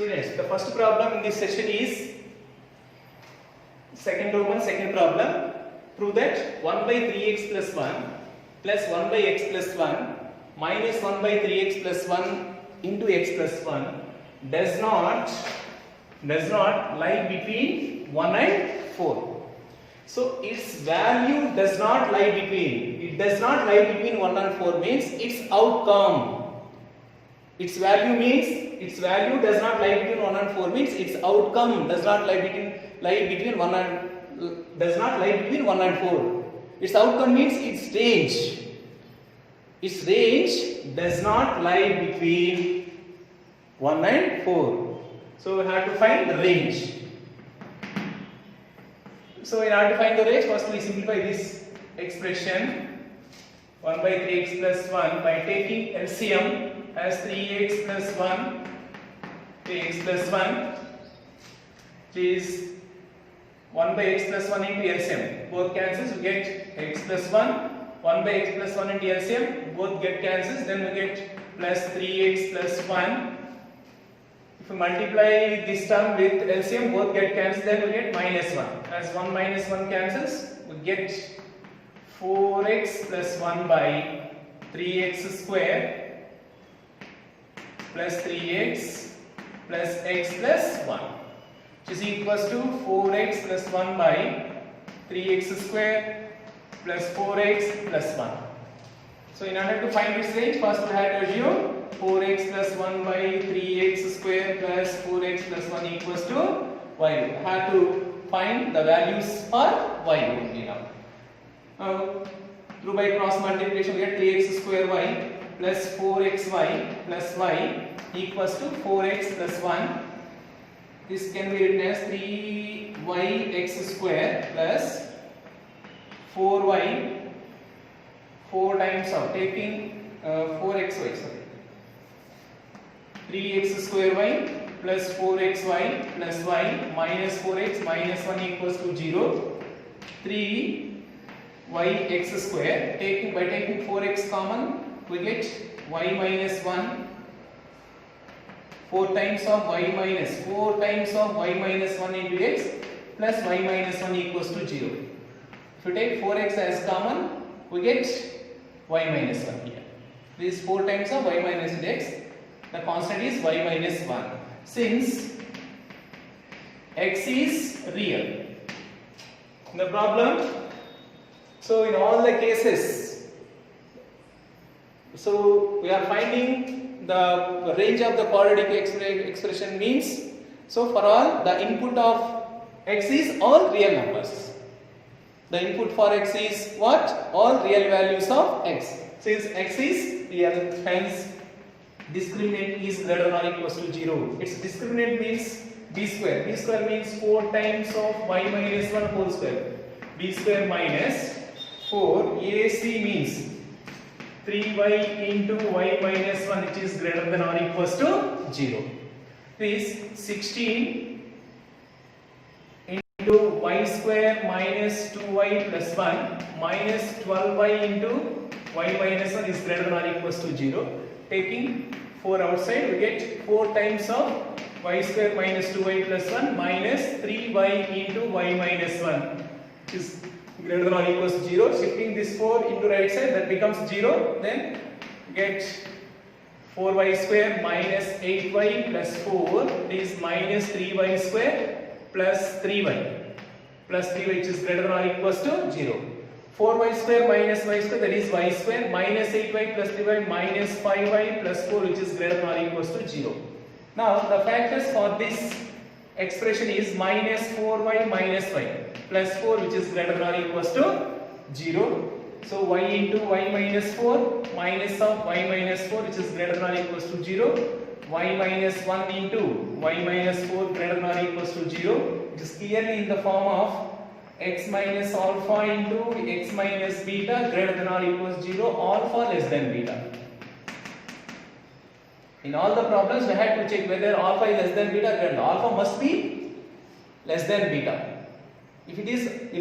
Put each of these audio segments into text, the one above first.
Students, the first problem in this session is second Roman, second problem. Prove that 1 by 3x plus 1 plus 1 by x plus 1 minus 1 by 3x plus 1 into x plus 1 does not lie between 1 and 4. So its value does not lie between. It does not lie between 1 and 4 means its outcome. Its value means its value does not lie between 1 and 4 means its outcome does not lie between 1 and 4. Its outcome means its range. Its range does not lie between 1 and 4. So we have to find the range. So in order to find the range, first we simplify this expression 1 by 3x plus 1 by taking LCM as 3x plus 1, 3x plus 1 is 1 by x plus 1 into LCM. Both cancels, we get x plus 1, 1 by x plus 1 into LCM, both get cancels, then we get plus 3x plus 1. If we multiply this term with LCM, both get cancelled, then we get minus 1. As 1 minus 1 cancels, we get 4x plus 1 by 3x square plus 3x plus x plus 1, which is equals to 4x plus 1 by 3x square plus 4x plus 1. So in order to find this range, first we have to assume 4x plus 1 by 3x square plus 4x plus 1 equals to y. We have to find the values for y only now. Through by cross multiplication we get 3x square y plus 4xy plus y equals to 4x plus 1. This can be written as 3yx square plus 4y, 4 times of taking 4xy, sorry, 3x square y plus 4xy plus y minus 4x minus 1 equals to 0. 3yx square, by taking 4x common we get y minus 1, 4 times of y minus 1 into x plus y minus 1 equals to 0. If you take 4x as common, we get y minus 1 here. This is 4 times of y minus x. The constant is y minus 1. Since x is real, the problem, so in all the cases, so we are finding the range of the quadratic expression means, so for all the input of x is all real numbers. The input for x is what? All real values of x. Since x is real, hence discriminant is greater than or equals to 0. Its discriminant means b square. B square means 4 times of y minus 1 whole square. B square minus 4. AC means 3y into y minus 1, which is greater than or equals to 0. This 16 into y square minus 2y plus 1 minus 12y into y minus 1 is greater than or equals to 0. Taking 4 outside, we get 4 times of y square minus 2y plus 1 minus 3y into y minus 1, which is greater than or equals to 0. Shifting this 4 into right side, that becomes 0. Then get 4y square minus 8y plus 4 is minus 3y square plus 3y which is greater than or equals to 0. 4y square minus y square, that is y square, minus 8y plus 3y minus 5y plus 4 which is greater than or equals to 0. Now the factors for this expression is minus 4y minus y plus 4 which is greater than or equals to 0. So y into y minus 4 minus of y minus 4 which is greater than or equals to 0. Y minus 1 into y minus 4 greater than or equals to 0, which is clearly in the form of x minus alpha into x minus beta greater than or equals 0, alpha less than beta. In all the problems we had to check whether alpha is less than beta or greater. Alpha must be less than beta. If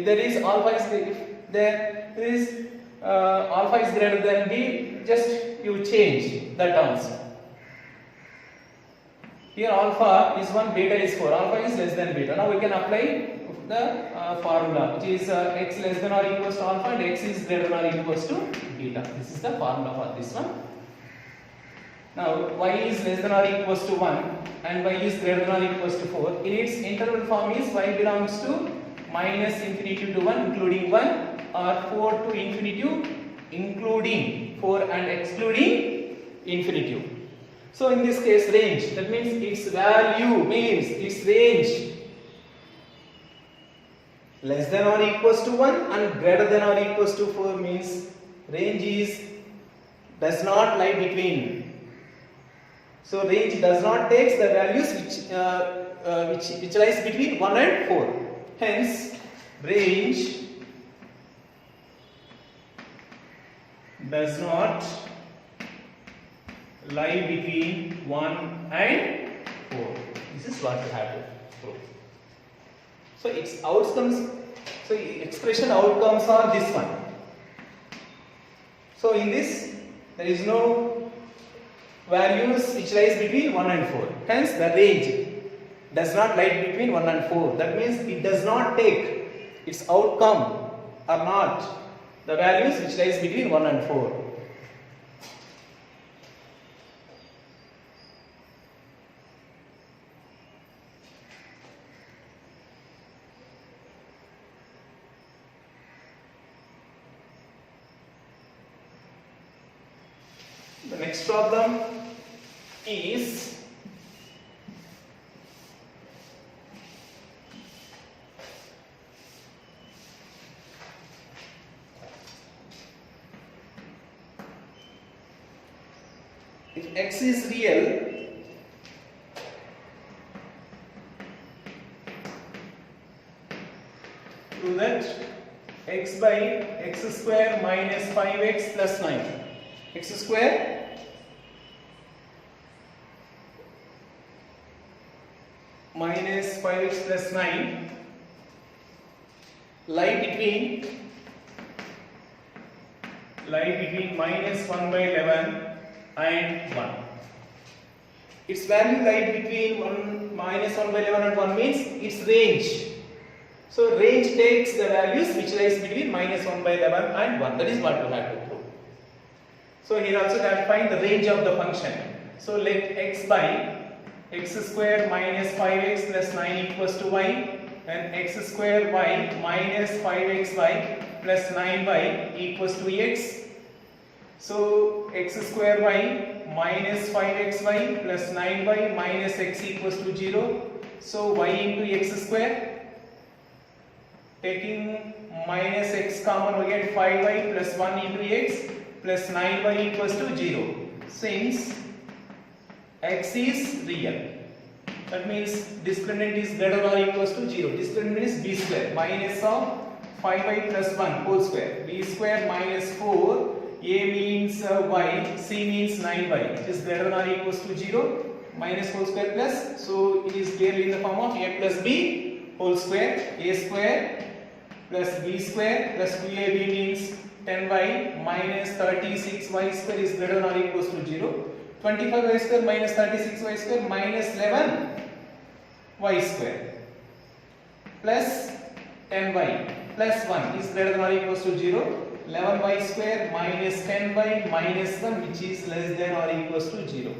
there is alpha is alpha is greater than b, just you change the terms. Here alpha is 1, beta is 4. Alpha is less than beta. Now we can apply the formula, which is x less than or equals to alpha and x is greater than or equals to beta. This is the formula for this one. Now y is less than or equals to 1 and y is greater than or equals to 4. In its interval form is y belongs to minus infinity to 1 including 1 or 4 to infinity including 4 and excluding infinity. So in this case range, that means its value means its range less than or equals to 1 and greater than or equals to 4 means range is does not lie between. So range does not take the values which lies between 1 and 4. Hence range does not lie between 1 and 4. This is what we have to prove. So its outcomes, so expression outcomes are this one. So in this there is no values which lies between 1 and 4. Hence the range does not lie between 1 and 4. That means it does not take its outcome are not the values which lies between 1 and 4. The next problem is if x is real, prove that x by x square minus 5x plus 9. X square minus 5x plus 9 lie between minus 1 by 11 and 1. Its value lie between minus 1 by 11 and 1 means its range. So range takes the values which lies between minus 1 by 11 and 1. That is what we have to prove. So here also we have to find the range of the function. So let x by x square minus 5x plus 9 equals to y and x square y minus 5xy plus 9y equals to x. So x square y minus 5xy plus 9y minus x equals to 0. So y into x square, taking minus x common we get 5y plus 1 into x plus 9y equals to 0. Since x is real, that means discriminant is greater than or equals to 0. Discriminant is b square minus of 5y plus 1 whole square. B square minus 4, a means y, c means 9y, which is greater than or equals to 0, minus whole square plus, so it is clearly in the form of a plus b whole square. A square plus b square plus 2ab means 10y minus 36y square is greater than or equals to 0. 25y square minus 36y square minus 11y square plus 10y plus 1 is greater than or equals to 0. 11y square minus 10y minus 1 which is less than or equals to 0.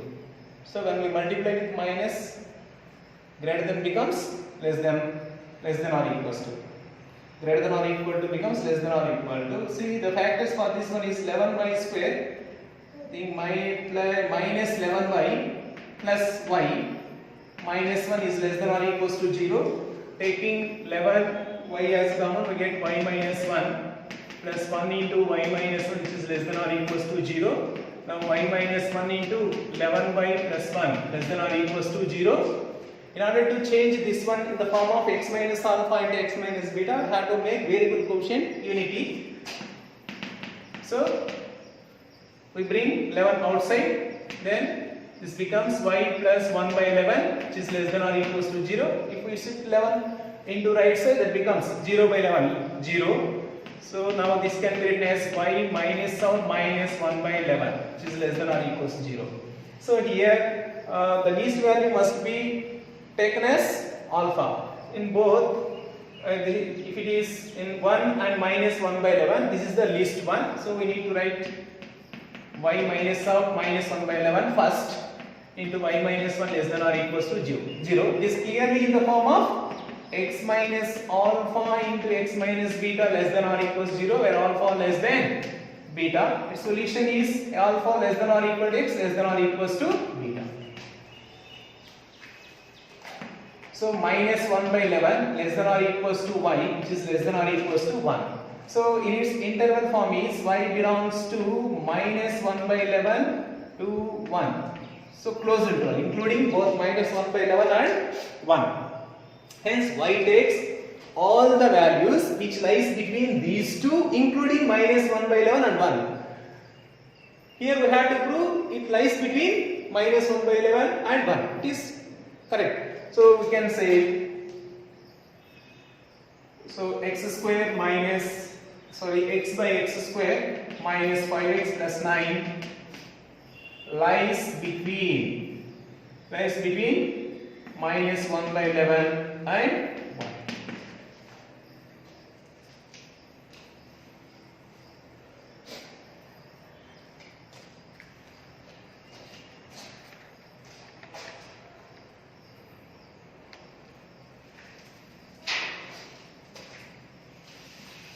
So when we multiply with minus, greater than becomes less than or equals to. Greater than or equal to becomes less than or equal to. See, the factors for this one is 11y square, the minus 11y plus y minus 1 is less than or equals to 0. Taking 11y as common, we get y minus 1 plus 1 into y minus 1 which is less than or equals to 0. Now y minus 1 into 11y plus 1 less than or equals to 0. In order to change this one in the form of x minus alpha into x minus beta, I have to make variable quotient unity. So we bring 11 outside, then this becomes y plus 1 by 11 which is less than or equals to 0. If we shift 11 into right side, that becomes 0 by 11, 0. So now this can be written as y minus of minus 1 by 11 which is less than or equals to 0. So here the least value must be taken as alpha. In both, if it is in 1 and minus 1 by 11, this is the least one. So we need to write y minus of minus 1 by 11 first into y minus 1 less than or equals to 0. This clearly in the form of x minus alpha into x minus beta less than or equals 0, where alpha less than beta. Its solution is alpha less than or equal to x less than or equals to beta. So minus 1 by 11 less than or equals to y, which is less than or equals to 1. So in its interval form is y belongs to minus 1 by 11 to 1. So closed interval including both minus 1 by 11 and 1. Hence y takes all the values which lies between these two, including minus 1 by 11 and 1. Here we have to prove it lies between minus 1 by 11 and 1. It is correct. So we can say, so x square minus, x by x square minus 5x plus 9 lies between minus 1 by 11 and 1.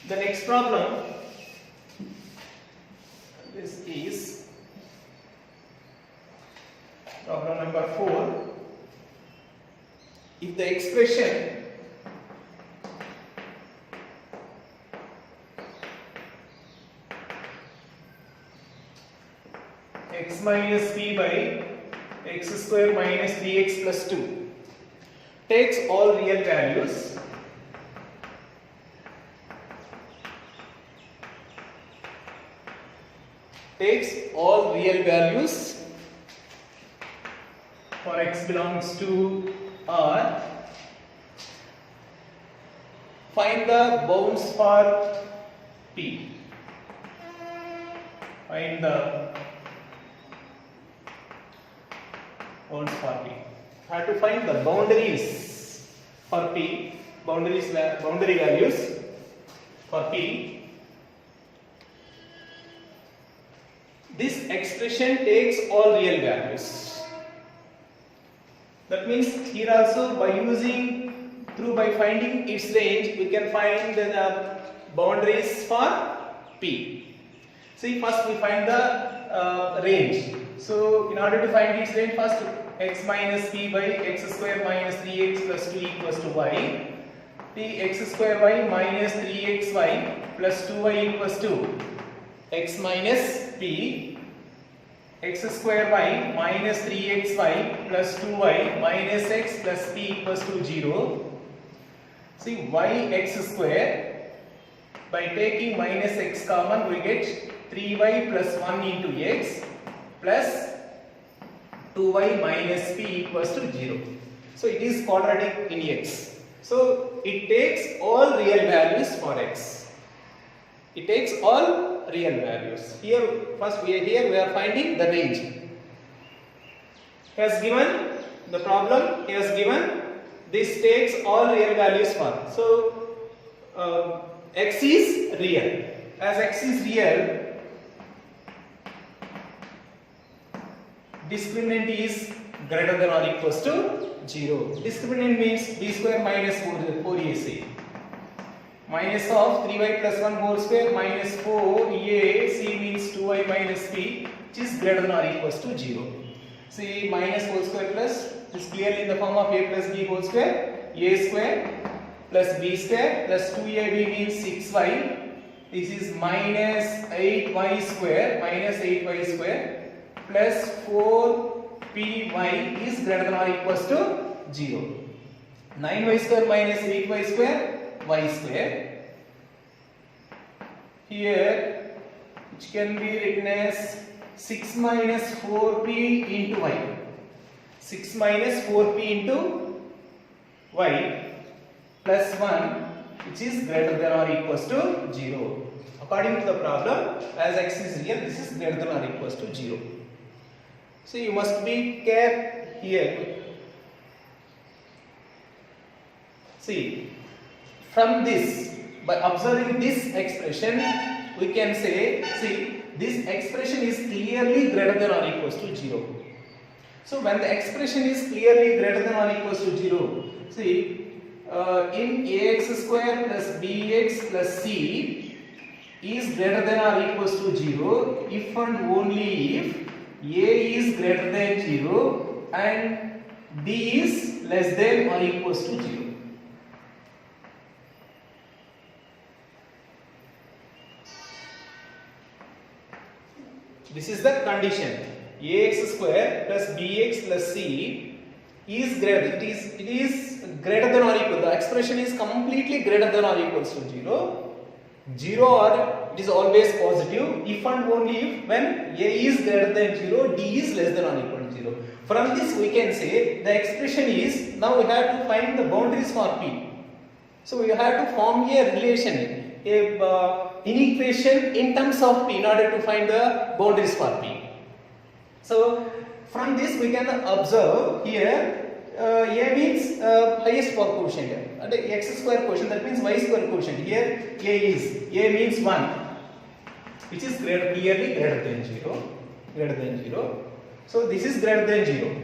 The next problem, this is problem number 4. If the expression x minus p by x square minus 3x plus 2 takes all real values, for x belongs to R, find the bounds for P. Find the bounds for P. Have to find the boundaries for P, boundary values for P. This expression takes all real values. That means here also by finding its range, we can find the boundaries for P. See, first we find the range. So in order to find its range, first x minus p by x square minus 3x plus 2 equals to y. P x square y minus 3xy plus 2y equals to x minus p x square y minus 3xy plus 2y minus x plus p equals to 0. See, y x square, by taking minus x common, we get 3y plus 1 into x plus 2y minus p equals to 0. So it is quadratic in x. So it takes all real values for x. It takes all real values. Here first we are finding the range. He has given the problem. He has given this takes all real values for. So x is real. As x is real, discriminant is greater than or equals to 0. Discriminant means b square minus 4ac. Minus of 3y plus 1 whole square minus 4ac means 2y minus p, which is greater than or equals to 0. See, minus whole square plus is clearly in the form of a plus b whole square. A square plus b square plus 2ab means 6y. This is minus 8y square plus 4py is greater than or equals to 0. 9y square minus 8y square y square. Here, which can be written as 6 minus 4p into y. 6 minus 4p into y plus 1, which is greater than or equals to 0. According to the problem, as x is real, this is greater than or equals to 0. So you must be here, see, from this, by observing this expression, we can say, see, this expression is clearly greater than or equals to 0. So when the expression is clearly greater than or equals to 0, see, in ax square plus bx plus c is greater than or equals to 0 if and only if a is greater than 0 and b is less than or equals to 0. This is the condition. Ax square plus bx plus c is greater. It is greater than or equal. The expression is completely greater than or equals to 0. 0 or it is always positive if and only if when a is greater than 0, d is less than or equal to 0. From this we can say the expression is, now we have to find the boundaries for p. So we have to form a relation, an equation in terms of p in order to find the boundaries for p. So from this we can observe here a means highest power quotient and x square quotient, that means y square quotient. Here a means 1, which is clearly greater than 0. So this is greater than 0.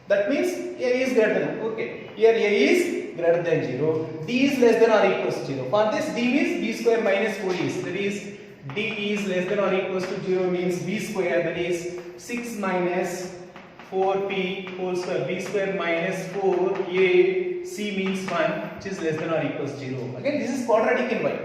That means a is greater than, okay. Here a is greater than 0. D is less than or equals to 0. For this d means b square minus 4ac. That is d is less than or equals to 0 means b square, that is 6 minus 4p whole square, b square minus 4a, c means 1, which is less than or equals to 0. Again, this is quadratic in y.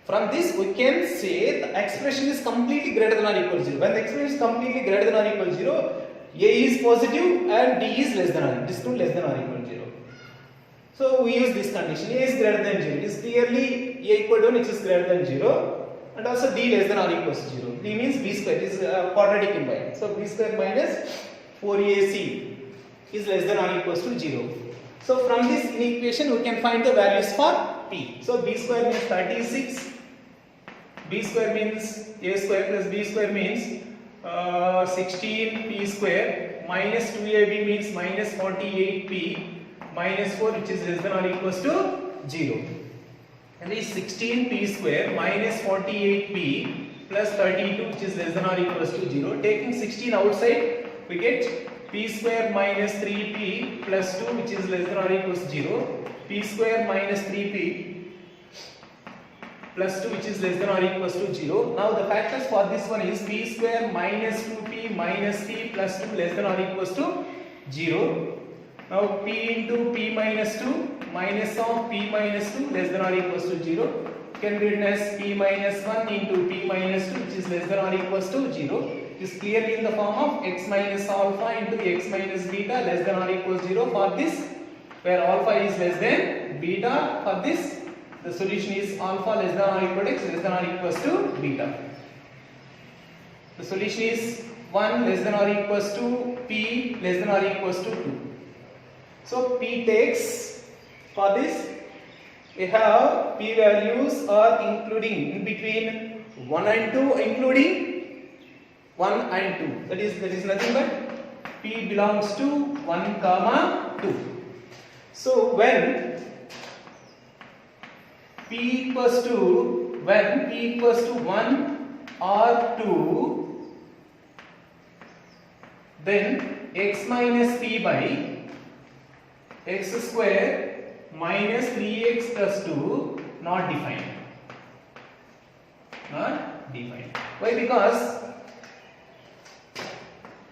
From this we can say the expression is completely greater than or equal to 0. When the expression is completely greater than or equal to 0, a is positive and d is less than or, this two less than or equal to 0. So we use this condition, a is greater than 0. It is clearly a equal to 1, which is greater than 0. And also d less than or equals to 0. D means b square, it is quadratic in y. So b square minus 4ac is less than or equals to 0. So from this equation we can find the values for p. So b square means 36, b square means a square plus b square means 16p square, minus 2ab means minus 48p minus 4, which is less than or equals to 0. And is 16p square minus 48p plus 32, which is less than or equals to 0. Taking 16 outside, we get p square minus 3p plus 2, which is less than or equals to 0. P square minus 3p plus 2, which is less than or equals to 0. Now the factors for this one is p square minus 2p minus p plus 2 less than or equals to 0. Now p into p minus 2 minus of p minus 2 less than or equals to 0 can be written as p minus 1 into p minus 2, which is less than or equals to 0. Is clearly in the form of x minus alpha into x minus beta less than or equals 0 for this, where alpha is less than beta. For this, the solution is alpha less than or equal to x less than or equals to beta. The solution is 1 less than or equals to p less than or equals to 2. So p takes, for this we have p values are including in between 1 and 2, including 1 and 2. That is nothing but p belongs to 1 comma 2. So when p equals to 1 or 2, then x minus p by x square minus 3x plus 2 not defined. Why? Because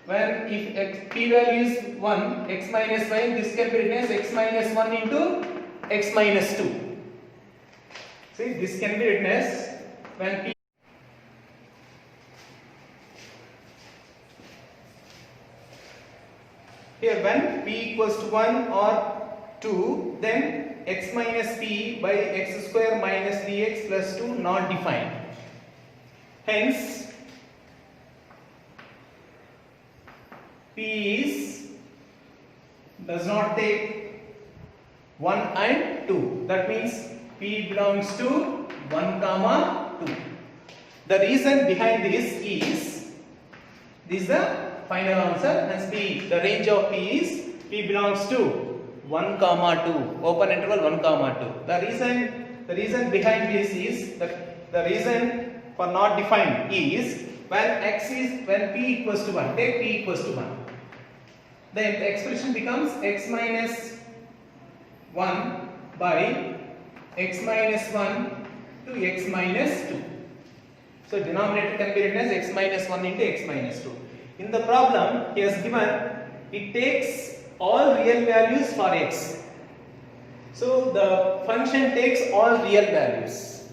when if p value is 1, x minus 1, this can be written as x minus 1 into x minus 2. See, this can be written as when p here when p equals to 1 or 2, then x minus p by x square minus 3x plus 2 not defined. Hence p does not take 1 and 2. That means p belongs to 1 comma 2. The reason behind this is the final answer. Hence P, the range of P is P belongs to 1 comma 2, open interval 1 comma 2. The reason behind this is the reason for not defined is when P equals to 1, take P equals to 1, then the expression becomes x minus 1 by x minus 1 to x minus 2. So denominator can be written as x minus 1 into x minus 2. In the problem he has given it takes all real values for x. So the function takes all real values.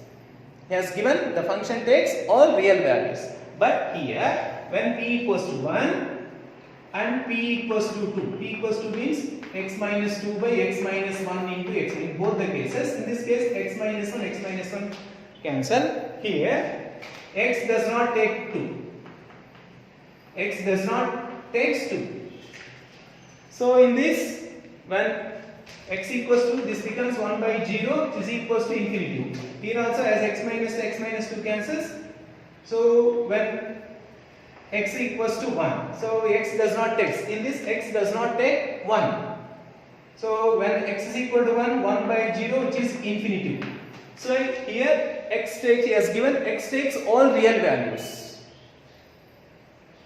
He has given the function takes all real values. But here when P equals to 1 and P equals to 2, P equals to means x minus 2 by x minus 1 into x. In both the cases, in this case x minus 1 cancel. Here x does not take 2. X does not takes 2. So in this, when x equals to, this becomes 1 by 0 which is equals to infinity. Here also as x minus 2 cancels. So when x equals to 1, so x does not take, in this x does not take 1. So when x is equal to 1, 1 by 0 which is infinity. So here he has given x takes all real values.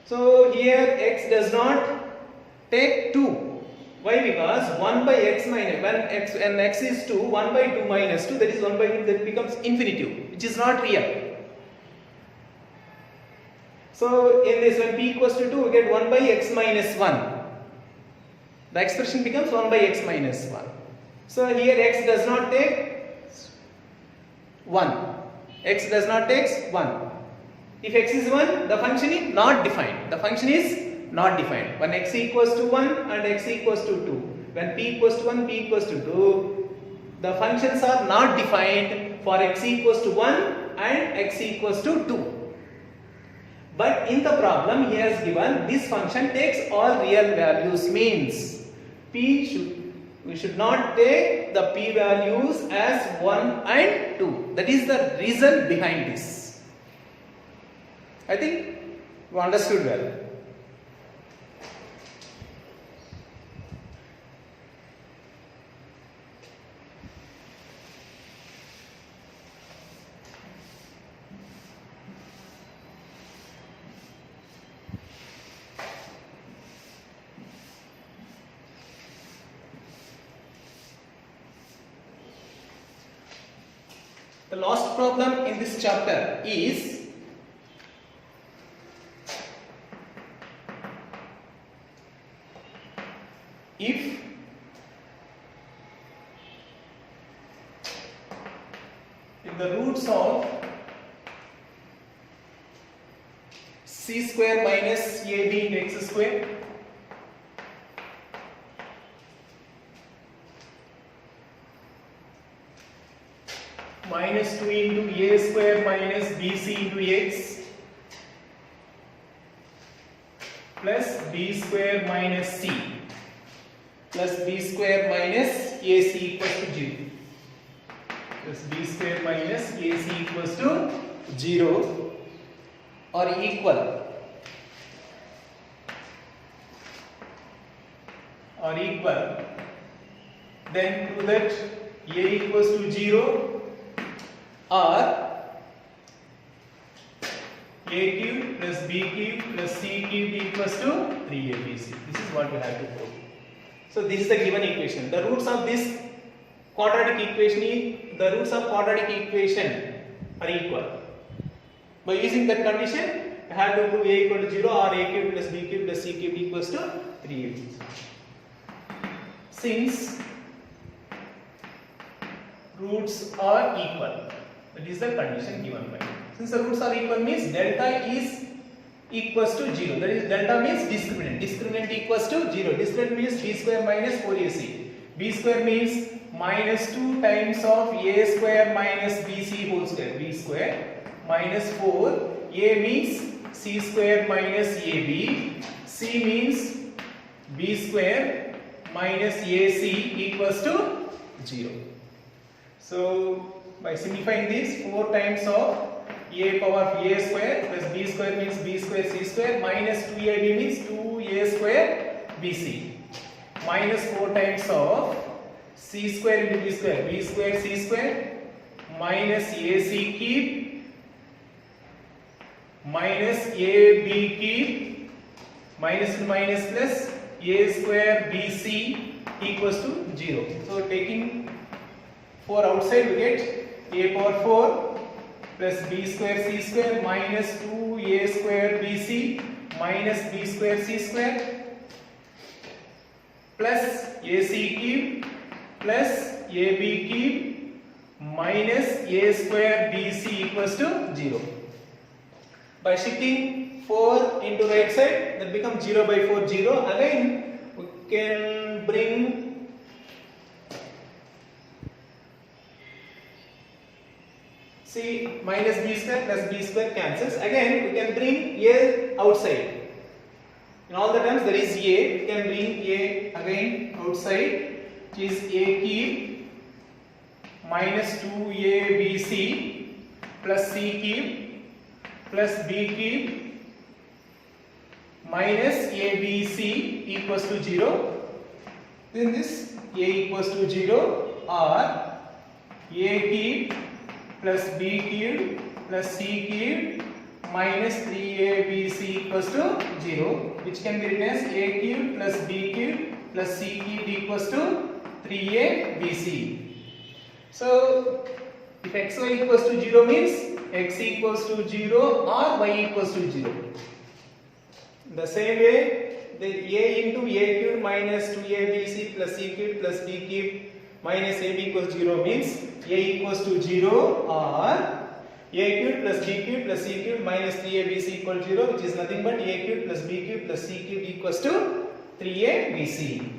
So here x does not take 2. Why? Because 1 by x minus, when x is 2, 1 by 2 minus 2, that is 1 by 2, that becomes infinity, which is not real. So in this, when P equals to 2, we get 1 by x minus 1. The expression becomes 1 by x minus 1. So here x does not take 1. X does not take 1. If x is 1, the function is not defined. The function is not defined. When x equals to 1 and x equals to 2. When P equals to 1, P equals to 2, the functions are not defined for x equals to 1 and x equals to 2. But in the problem he has given this function takes all real values, means we should not take the P values as 1 and 2. That is the reason behind this. I think you understood well. The last problem in this chapter is if the roots of c square minus ab into x square minus 2 into a square minus bc into x plus b square minus c plus b square minus ac equals to 0 plus b square minus ac equals to 0 or equal then prove that a equals to 0 or a cube plus b cube plus c cube equals to 3abc. This is what we have to prove. So this is the given equation. The roots of this quadratic equation are equal. By using that condition, we have to prove a equal to 0 or a cube plus b cube plus c cube equals to 3abc. Since roots are equal, that is the condition given by. Since the roots are equal means delta is equals to 0. That is delta means discriminant. Discriminant equals to 0. Discriminant means b square minus 4ac. B square means minus 2 times of a square minus bc whole square. B square minus 4. A means c square minus ab. C means b square minus ac equals to 0. So by simplifying this, 4 times of a power of a square plus b square means b square c square minus 2ab means 2a square bc minus 4 times of c square into b square c square minus ac cube minus ab cube minus to minus plus a square bc equals to 0. So taking 4 outside we get a power 4 plus b square c square minus 2a square bc minus b square c square plus ac cube plus ab cube minus a square bc equals to 0. By shifting 4 into right side, that becomes 0 by 4 0. Again we can bring see minus b square plus b square cancels. Again we can bring a outside. In all the terms there is a. We can bring a again outside, which is a cube minus 2abc plus c cube plus b cube minus abc equals to 0. Then this a equals to 0 or a cube plus b cube plus c cube minus 3abc equals to 0, which can be written as a cube plus b cube plus c cube equals to 3abc. So if xy equals to 0 means x equals to 0 or y equals to 0. The same way, the a into a cube minus 2abc plus c cube plus b cube minus ab equals 0 means a equals to 0 or a cube plus b cube plus c cube minus 3abc equals 0, which is nothing but a cube plus b cube plus c cube equals to 3abc.